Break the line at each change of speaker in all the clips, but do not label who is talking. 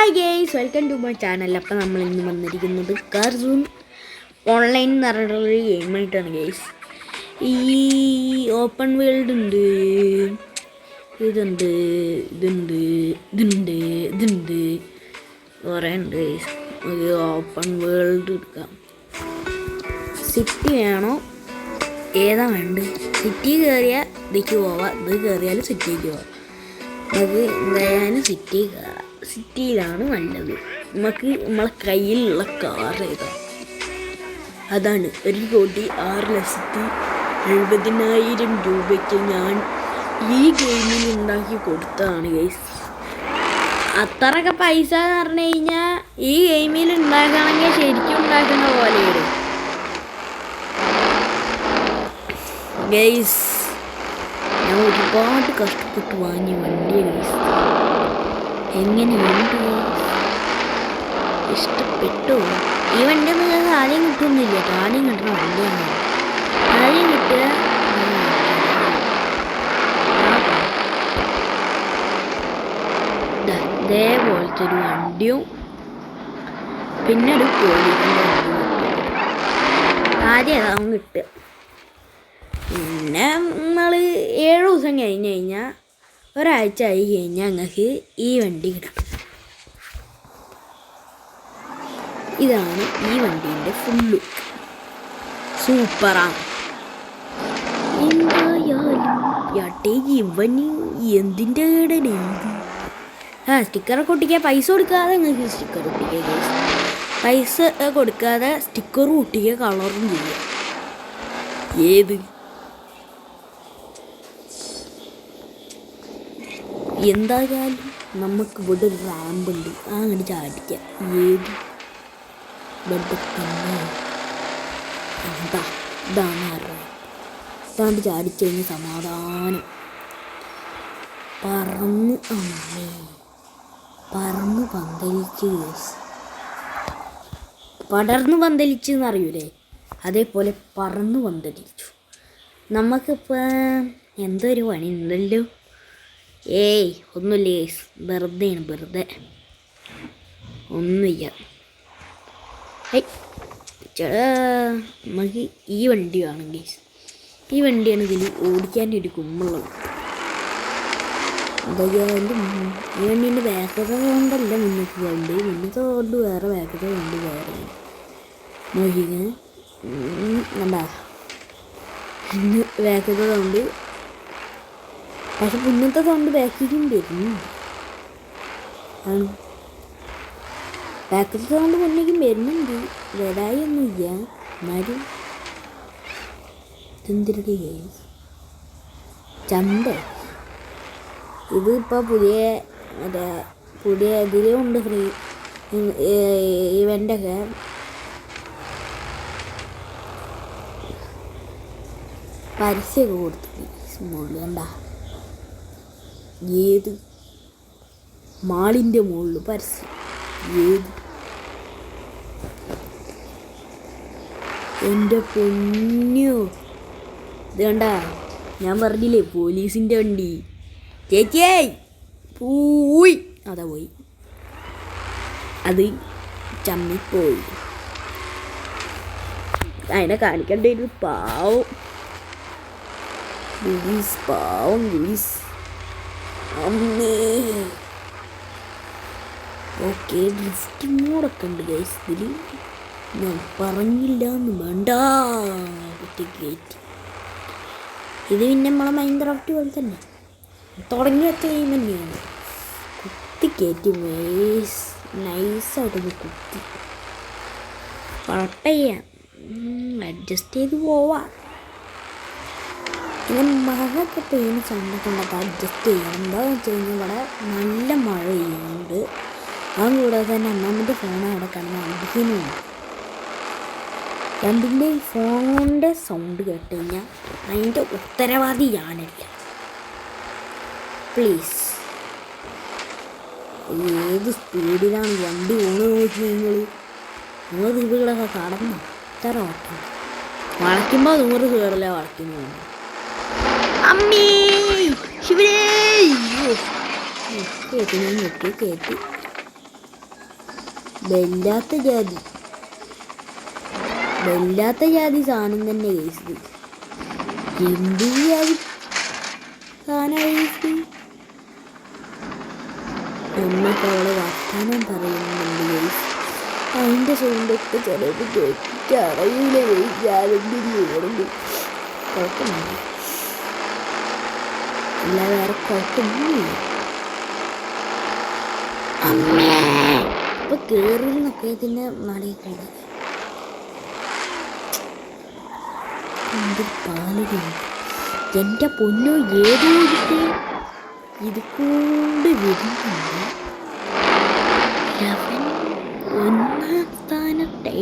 Hi guys, welcome to my channel. അപ്പം നമ്മൾ ഇന്ന് വന്നിരിക്കുന്നത് കാർസൂൺ ഓൺലൈൻ എന്ന് പറഞ്ഞിട്ടുള്ളൊരു ഗെയിമായിട്ടാണ് ഗേയ്സ്. ഈ ഓപ്പൺ വേൾഡ് ഉണ്ട്, ഇതുണ്ട്, കുറേ ഉണ്ട് ഗേയ്സ്. ഒരു ഓപ്പൺ വേൾഡ് എടുക്കാം. സിറ്റി വേണോ, ഏതാ വേണ്ടത്? സിറ്റി കയറിയാൽ ഇതിലേക്ക് പോവാം, ഇത് കയറിയാലും സിറ്റിക്ക് പോവാം. നമുക്ക് എന്തായാലും സിറ്റി കയറാം. സിറ്റിയിലാണ് നല്ലത്. നമുക്ക് നമ്മളെ കയ്യിലുള്ള കാർ ഏതാ അതാണ്. 1,06,70,000 രൂപയ്ക്ക് ഞാൻ ഈ ഗെയിമിൽ ഉണ്ടാക്കി കൊടുത്തതാണ് ഗൈസ്. അത്രയൊക്കെ പൈസ എന്ന് പറഞ്ഞു കഴിഞ്ഞാൽ ഈ ഗെയിമിൽ ഉണ്ടാക്കണമെങ്കിൽ ശരിക്കും ഉണ്ടാക്കുന്ന പോലെയാണ് ഗൈസ്. ഞാൻ ഒരുപാട് കഷ്ടപ്പെട്ട് വാങ്ങിയ വണ്ടിയാണ് ഗൈസ്. എങ്ങനെയുണ്ട്, ഇഷ്ടപ്പെട്ടോ? ഈ വണ്ടി നിങ്ങൾക്ക് ആദ്യം കിട്ടുന്നില്ല കേട്ടോ. ആദ്യം കിട്ടുന്ന വണ്ടിയാണ്. ആദ്യം കിട്ടുക ഇതേപോലത്തെ ഒരു വണ്ടിയും പിന്നെ ഒരു പോലീസിൻ്റെ വണ്ടിയും ആദ്യം അതാവും കിട്ടുക. പിന്നെ നമ്മൾ 7 ദിവസം കഴിഞ്ഞ് കഴിഞ്ഞാൽ, ഒരാഴ്ച ആയി കഴിഞ്ഞാൽ ഞങ്ങൾക്ക് ഈ വണ്ടി കിട്ടും. ഇതാണ് ഈ വണ്ടീൻ്റെ ഫുൾ ലുക്ക്. സൂപ്പറാണ്. എന്തായാലും യാട്ടേക്ക് ഇവന് എന്തിൻ്റെ കേടനെ ഇത്? സ്റ്റിക്കറൊക്കെ ഒട്ടിക്കാൻ പൈസ കൊടുക്കാതെ നിങ്ങൾക്ക് സ്റ്റിക്കർ ഒട്ടിക്കുക. പൈസ കൊടുക്കാതെ സ്റ്റിക്കറും ഒട്ടിക്കുക, കളറും ചെയ്യുക. ഏത് എന്തായാലും നമുക്ക് ഇവിടെ ഒരു റാമ്പുണ്ട്, അങ്ങനെ ചാടിക്കാം. ഏത് തന്നെ ഇതാണ് റാമ്പ്. ഇതാണ്ട് ചാടിച്ചു കഴിഞ്ഞ് സമാധാനം പറന്ന് പന്തലിച്ച് പടർന്ന് പന്തലിച്ച് എന്നറിയൂലേ, അതേപോലെ പറന്ന് പന്തലിച്ചു. നമുക്കിപ്പോൾ എന്തോ ഒരു പണി ഉണ്ടല്ലോ. ഏയ് ഒന്നുമില്ല ഗേസ്, വെറുതെ ഒന്നുമില്ല. നമുക്ക് ഈ വണ്ടി വേണം ഗേസ്. ഈ വണ്ടിയാണ് ഇതിൽ ഓടിക്കാൻ ഒരു കുമ്മുള്ളത്. എന്തായാലും ഈ വണ്ടീൻ്റെ ബാക്കത്തെ കൊണ്ടല്ല മുന്നോട്ട് വണ്ടി, മുന്നത്തെ കൊണ്ട് വേറെ, ബാക്കത്തെ കൊണ്ട് വേറെ. നോക്കിക്കാൻ എന്താ ബാക്കത്തെ കൊണ്ട്, പക്ഷെ മുന്നത്തെ സൗണ്ട് ബാക്കിലും വരുന്നു. ആണ് ബാക്കിലത്തെ സൗണ്ട് മുന്നേക്കും വരുന്നുണ്ട്, വരായൊന്നുമില്ല. എന്നാലും ഇതെന്തിരുടെ ചന്ത ഇത്. ഇപ്പോൾ പുതിയ ഇതിലും ഉണ്ട് ഫ്രീ ഇവൻ്റൊക്കെ. പരസ്യമൊക്കെ കൊടുത്തിട്ട് മുകളിൽ കണ്ടാ, ഏത് മാളിൻ്റെ മുകളിൽ പരസ്യം. ഏത് എൻ്റെ പൊന്നോ, ഇത് കണ്ട, ഞാൻ പറഞ്ഞില്ലേ പോലീസിൻ്റെ വണ്ടി. ചേച്ചിയേ പോയി, അതാ പോയി, അത് ചമ്മിപ്പോയി. അതിനെ കാണിക്കേണ്ട ഒരു പാവം ലൂയിസ്. അമ്മേ, ഓക്കെ, ഡ്രിഫ്റ്റ് മോഡൊക്കെ ഉണ്ട് ഗൈസ് ഇതിൽ. ഞാൻ പറഞ്ഞില്ല എന്ന് വേണ്ട, കയറ്റി. ഇത് പിന്നെ നമ്മളെ മൈൻക്രാഫ്റ്റ് പോലെ തന്നെ തുടങ്ങി വെച്ച ഗെയിം തന്നെയാണ്. കുത്തി കയറ്റി നൈസായിട്ടൊന്ന് കുത്തി ചെയ്യാം, അഡ്ജസ്റ്റ് ചെയ്ത് പോവാം. പിന്നെ മഴയൊക്കെ പെയ്യുന്ന സൗണ്ടൊക്കെ ഉണ്ടാക്കുക, അഡ്ജസ്റ്റ് ചെയ്യണം. എന്താണെന്ന് വെച്ച് കഴിഞ്ഞാൽ ഇവിടെ നല്ല മഴ പെയ്യുന്നുണ്ട്. അതുകൂടാതെ തന്നെ അമ്മാമ്മൻ്റെ ഫോൺ അവിടെ കിടന്ന് അടിക്കുന്നുണ്ട്. രണ്ടിൻ്റെയും ഫോണിൻ്റെ സൗണ്ട് കേട്ട് കഴിഞ്ഞാൽ അതിൻ്റെ ഉത്തരവാദി ഞാനല്ല. പ്ലീസ്, ഏത് സ്പീഡിലാണ് വണ്ടി ഓണ് നോക്കി നിങ്ങൾ ദീപുകളൊക്കെ കടന്നു. ഇത്ര ഓട്ടം വളയ്ക്കുമ്പോൾ 100 കയറില്ല വളയ്ക്കുന്നു. അമ്മേ ശിവനേ, കേട്ടി വല്ലാത്ത ജാതി സാധനം തന്നെ കേസ്. എന്ത് ജാതി സാധനമാണ് കേസ്. എന്നൊക്കെ അവളെ വർത്താനം പറയുന്നുണ്ട് കേസ്. അതിൻ്റെ സൗണ്ടൊക്കെ ചിലപ്പോൾ കേൾക്കറിയില്ല കേസ്. ഞാനെന്തിരിക്കുന്നു കുഴപ്പമില്ല, അല്ല വേറെ കുഴപ്പമൊന്നുമില്ല. ഇപ്പൊ കേറിന്നൊക്കെ ഇതിൻ്റെ നടയിൽ കൂടെ പാലടി എൻ്റെ പൊന്നോ, ഏതോ ഇത് കൊണ്ട് വരുന്നുണ്ട്. 1 സ്ഥാനത്തെ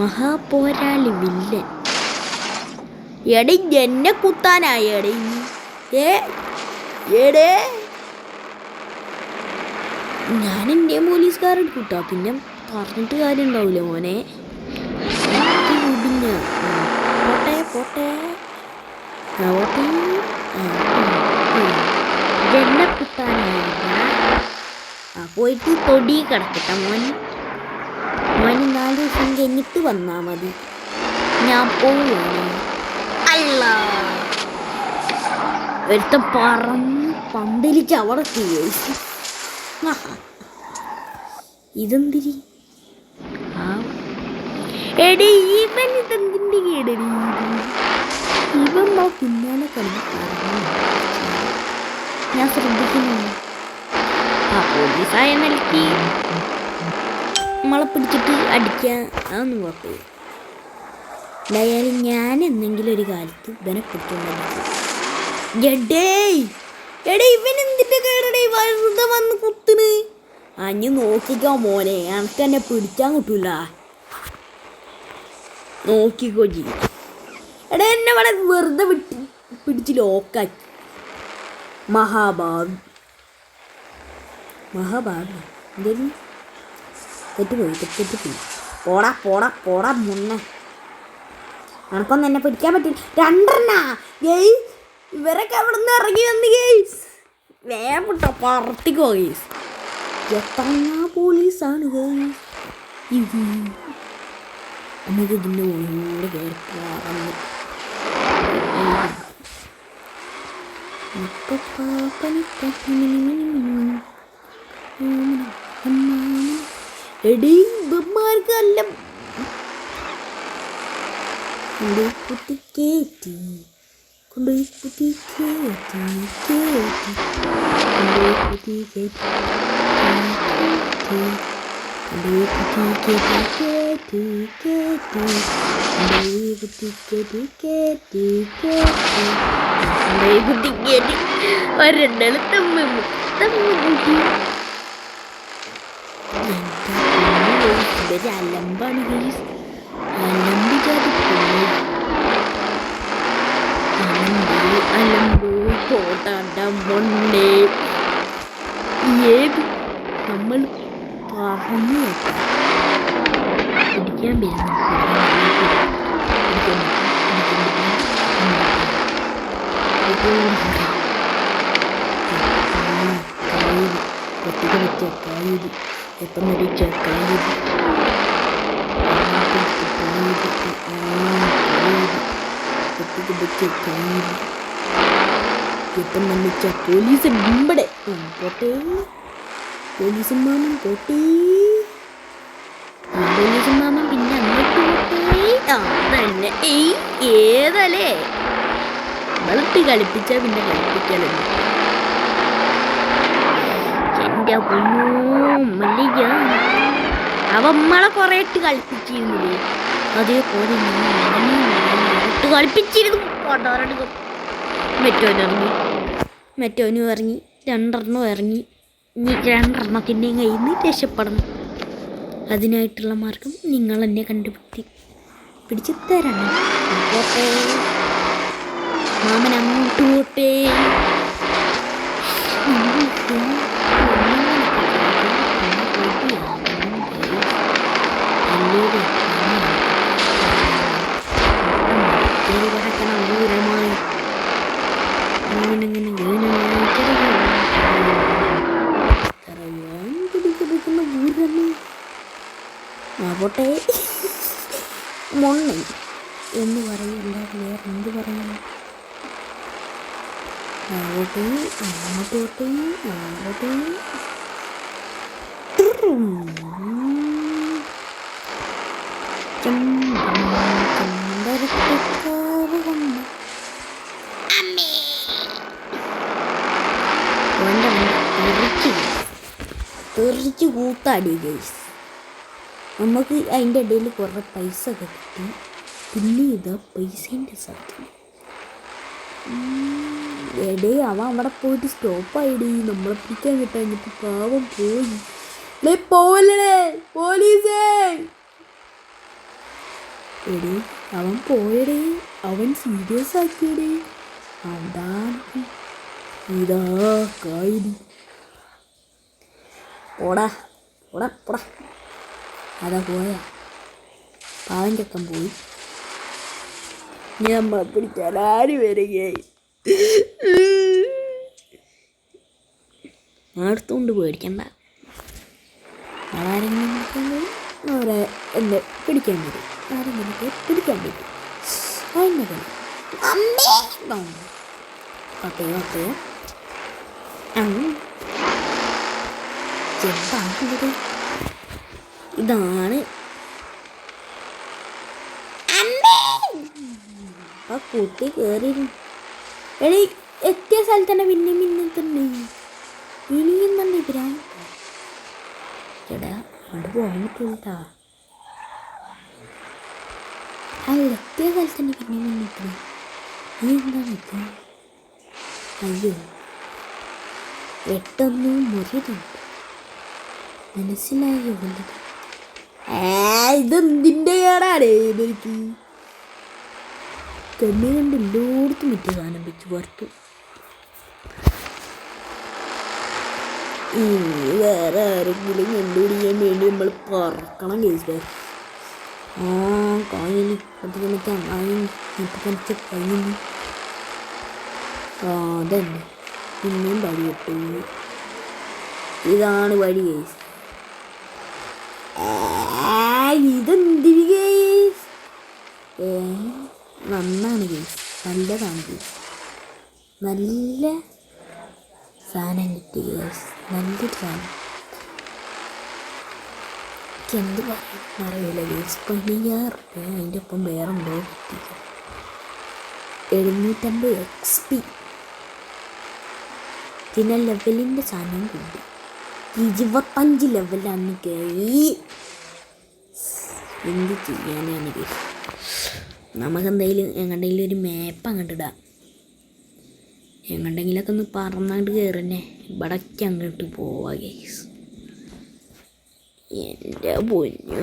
മഹാപോരാളി വില്ലൻ. എടി എന്നെ കുത്താനായി എടി. ഏടേ ഞാൻ ഇന്ത്യൻ പോലീസുകാരൻ കൂട്ടാ, പിന്നെ പറഞ്ഞിട്ട് കാര്യം ഉണ്ടാവില്ല മോനെ. പോട്ടെ എന്നെ കുത്താനായി പോയിട്ട് തൊടി കിടക്കട്ടെ മോന്. 4 ദിവസം കഴിഞ്ഞിട്ട് വന്നാൽ മതി, ഞാൻ പോവുകയാണ്. അല്ല ഒരുത്തം പറന്ന് പന്തലിച്ച് അവിടെ കേസ്. ഇതെന്തിരി എടി, ഇവൻ ഇതെന്തിൻ്റെ കേടടി. ഇവൻ പിന്നാലെ കിടന്ന് ഞാൻ ശ്രദ്ധിക്കുന്നു. പോലീസായ നിലയ്ക്ക് നമ്മളെ പിടിച്ചിട്ട് അടിക്കാൻ അതൊന്നും കുഴപ്പമില്ല. എന്തായാലും ഞാൻ എന്തെങ്കിലും ഒരു കാലത്ത് ഇവനെ പിടിച്ചോണ്ടിരിക്കും. ഇവൻ എന്തിൻ്റെ കേടടേ വെറുതെ വന്ന് കുത്തിന്. അഞ്ഞ് നോക്കിക്കോ മോനെ, എനിക്ക് എന്നെ പിടിച്ചാൻ കിട്ടൂല. നോക്കിക്കോ ജി. എന്നെ ഇവിടെ വെറുതെ പിടിച്ച് ലോക്കാക്കി. മഹാഭാവി എന്തായാലും തെറ്റുപോയി. പോടാ മുന്നേ. എനക്കൊന്നും എന്നെ പിടിക്കാൻ പറ്റില്ല. 2 ഗെയ്സ്. ഇവരൊക്കെ അവിടെ നിന്ന് ഇറങ്ങി വന്ന് ഗെയ്സ്. വേഗം വിട്ടോ, പറത്തിക്കോ ഗെയ്സ്. എത്ര പോലീസാണ് ഗെയ്സ് ഇത്. നമുക്ക് ഇതിൻ്റെ ഉള്ളിലൂടെ കയറി പറന്ന് എടീ ബമ്മാർക്കല്ല കുത്തിക്കേറ്റി കൊണ്ടുപോയി കുത്തിക്കേറ്റി ഒരെണ്ണ അലമ്പാണ് ഗൈസ്. അലമ്പ് പോട്ടാണ്ട മൊണ്ണേ. ഏത് നമ്മൾ പറഞ്ഞു പിടിക്കാൻ എപ്പം നടിച്ച എപ്പം നടിച്ച പോലീസ് ഇവിടെ പോട്ടെ. പോലീസും മാമൻ പോട്ടെ. പോലീസും മാമൻ പിന്നെ അങ്ങോട്ട് പോട്ടെ. തന്നെ ഏതല്ലേ വെളുത്ത് കളിപ്പിച്ചാൽ പിന്നെ കളിപ്പിക്കലുണ്ട്. എൻ്റെ പൊന്നോ മല്ലിക, അവമ്മളെ കുറേ ഇട്ട് കളിപ്പിച്ചിരുന്നില്ലേ, അതേപോലെ ഇട്ട് കളിപ്പിച്ചിരുന്നു. കൊണ്ടോരടുക്കും മെറ്റോനും ഇറങ്ങി 2 ഇറങ്ങി. ഇനി 2 കയ്യിൽ നിന്ന് രക്ഷപ്പെടണം. അതിനായിട്ടുള്ള മാർഗം നിങ്ങൾ എന്നെ പിടിച്ച് തരണം. പോട്ടെ മാമൻ, അങ്ങോട്ട് പോട്ടെ. ൂരമായി പോട്ടെ മൊണ്ണ എന്ന് പറയില്ല, വേറെ എന്ത് പറയുന്നു? അങ്ങോട്ട് അങ്ങോട്ട് അങ്ങോട്ട് തെറിച്ച് കൂത്താടി ഗൈസ്. നമുക്ക് അതിൻ്റെ ഇടയിൽ കുറേ പൈസ കിട്ടി. പിന്നെ ഇതാ പൈസേൻ്റെ സാധനം. എടേ അവൻ അവിടെ പോയിട്ട് സ്റ്റോപ്പായിടി. നമ്മളെ പിടിക്കാൻ കിട്ടാഞ്ഞിട്ട് പാവം പോയി. പോവല്ലേ പോലീസേ. എടേ അവൻ പോയടേ, അവൻ സീരിയസ് ആക്കിയടേ. അതാണ് ഇതാ കായിടി. പോടാ പോടാ പോടാ. അതാ പോയാ പാവൻ ചെക്കൻ പോയി. നമ്മളെ പിടിക്കാൻ ആര് വരികയായി. അടുത്തുകൊണ്ട് പേടിക്കണ്ട. ആരെങ്കിലും അവരെ എന്നെ പിടിക്കാൻ വരും. ആരെങ്കിലും പിടിക്കാൻ പറ്റും. അതിൻ്റെ ഓക്കെ ഓക്കെ. ചെറുതാക്കുന്നത് ഇതാണ്. ആ കൂട്ടി കയറി എടി എത്തിയ സ്ഥലത്ത് തന്നെ പിന്നെയും പിന്നെത്തുണ്ട്. ഇനിയും തന്നെ ഇവരാ ചേട്ടാ അവിടെ പോകാൻ പറ്റില്ല. അല്ല എത്തിയ സ്ഥലത്ത് തന്നെ പിന്നെയും പിന്നെത്തുന്നു. നീ എന്താണ് എത്തുക? അയ്യോ പെട്ടെന്ന് മുറിയുന്നുണ്ട്. മനസ്സിലായോ? ഇതെന്തിൻ്റെ കേടാടേ ഇവർക്ക്? കണ്ണി കണ്ട് എല്ലായിടത്തും മറ്റേ സാധനം വെച്ച് പുറത്തു. വേറെ ആരെങ്കിലും കണ്ടുപിടിക്കാൻ വേണ്ടി നമ്മൾ പറക്കണം കേസ്. കായിന് പത്ത് കണിച്ച കഴിഞ്ഞു. അതന്നെ പിന്നെയും വഴി കിട്ടു. ഇതാണ് വഴി കേസ്. ഇതെന്തിരി കേസ്? നന്നാണ് കേസ്, നല്ലതാണ് കേസ്. നല്ല സാധനം കിട്ടി കേസ്, നല്ലൊരു സാധനം. എന്ത് പറയും അറിയില്ല കേസ്. 16 റുപ്യ അതിൻ്റെ ഒപ്പം വേറെ എന്തോ കിട്ടി. 750 XP. പിന്നെ ലെവലിൻ്റെ സാധനം കൂടി 25 ലെവലാണ് കയറി. എന്ത് ചെയ്യാനാണ് കേസ്? നമുക്കെന്തെങ്കിലും എങ്ങോട്ടെങ്കിലും ഒരു മാപ്പ് അങ്ങോട്ട് ഇടാം. എങ്ങോട്ടെങ്കിലൊക്കെ ഒന്ന് പറന്നാണ്ട് കയറന്നെ. ഇവിടേക്ക് അങ്ങോട്ട് പോവാ കേസ്. എൻ്റെ പൊന്നു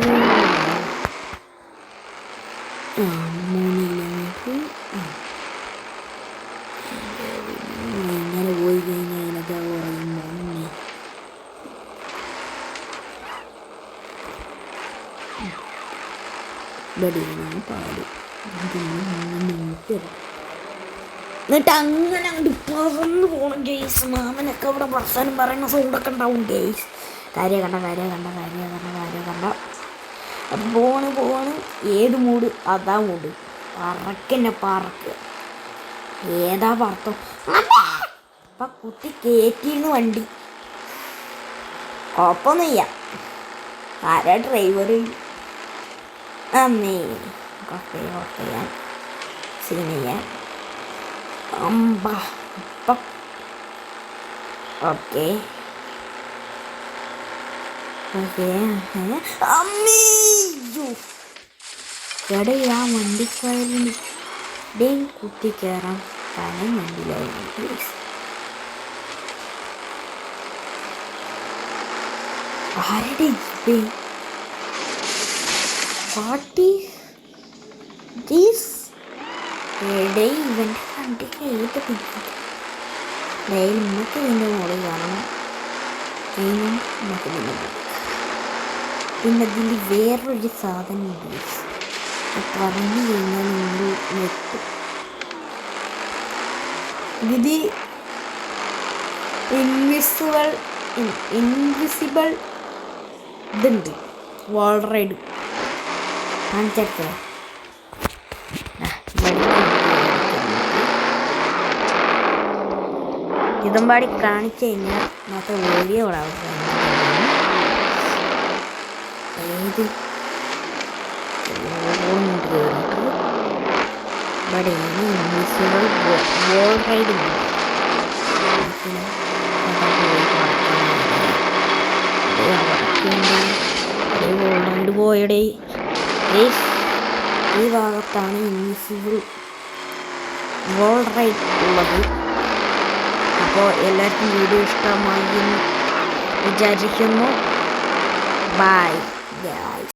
ഇങ്ങനെ പോയി കഴിഞ്ഞാൽ അതിനൊക്കെ പറയുമ്പോൾ ഇവിടെയാണ് പാട്. എന്നിട്ട് അങ്ങനെ അങ്ങോട്ട് പറന്ന് പോകണം ഗെയ്സ്. മാമനൊക്കെ അവിടെ വർത്താനം പറയുന്ന സൗണ്ടൊക്കെ ഉണ്ടാവും ഗെയ്സ്. കാര്യം കണ്ട അപ്പം പോവാണ്. ഏത് മൂഡ് അതാ മൂഡ്. പറക്കന്നെ പറക്കുക. ഏതാ പറത്തം അപ്പം കുത്തി കയറ്റിയിരുന്നു വണ്ടി. കുഴപ്പമൊന്നുമില്ല. ആരാ ഡ്രൈവർ? അമ്മേ ഓക്കെ സീനിയർ ഓക്കെ അമ്മീയോ എടേ ആ വണ്ടിക്കാരിന് കുത്തിക്കയറാൻ സ്ഥലം വണ്ടിയിലായിരുന്നു. ആരുടെ പാർട്ടി ഇവൻ്റെ വണ്ടിക്ക് ഏത് നമുക്ക് ഇതിൻ്റെ മുകളിൽ കാണണം. നമുക്ക് പിന്നെ ഇതിൽ വേറൊരു സാധനം പറഞ്ഞു കഴിഞ്ഞാൽ നിങ്ങൾ നെട്ടും. ഇത് ഇൻവിസിബിൾ ഇതുണ്ട് വാൾ റൈഡ്. കാണിച്ചേ. ഇതും പാടി കാണിച്ചു കഴിഞ്ഞാൽ നമുക്ക് വീഡിയോ ഏത് ഇവിടെയാണ് ഇൻവിസിബിൾ വോൾ റൈഡ്. പോയടെ ഈ ഭാഗത്താണ് ഇൻവിസിബിൾ വോൾ റൈഡ് ഉള്ളത്. അപ്പോൾ എല്ലാവർക്കും വീഡിയോ ഇഷ്ടമായി എന്ന് വിചാരിക്കുന്നു. ബൈ.